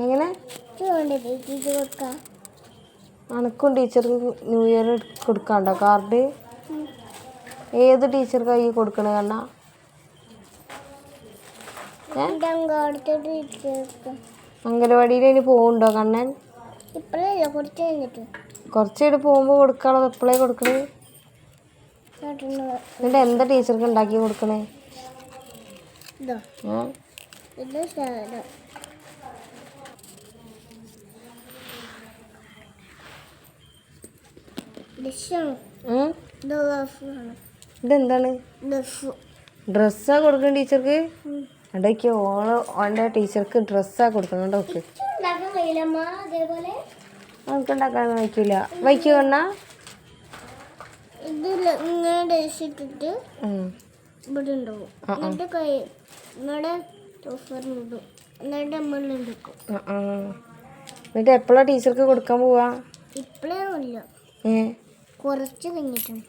എങ്ങനെ അനക്കും ടീച്ചർക്ക് ന്യൂ ഇയർ കൊടുക്കാണ്ടോ കാർഡ്? ഏത് ടീച്ചർക്ക് ഈ കൊടുക്കണ കണ്ണ? അംഗനവാടിയിൽ ഇനി പോവുണ്ടോ കണ്ണൻ? കുറച്ചായിട്ട് പോകുമ്പോ കൊടുക്കാളോ? എപ്പോഴേ കൊടുക്കണേ? എന്നിട്ട് എന്താ ടീച്ചർക്ക് ഉണ്ടാക്കി കൊടുക്കണേ? ഇതെന്താണ്? ഡ്രസ്സാ കൊടുക്കണ ടീച്ചർക്ക്? അടയ്ക്ക് ഓൻ്റെ ടീച്ചർക്ക് ഡ്രസ്സാ കൊടുക്കണം. നോക്ക്, നമുക്ക് ഉണ്ടാക്കാൻ വയ്ക്കില്ല. വയ്ക്കൂ കണ്ണാ? എന്നിട്ട് എപ്പോഴാ ടീച്ചർക്ക് കൊടുക്കാൻ പോവാ? ഇപ്പഴേ കുറച്ച് കഴിഞ്ഞിട്ടുണ്ട്.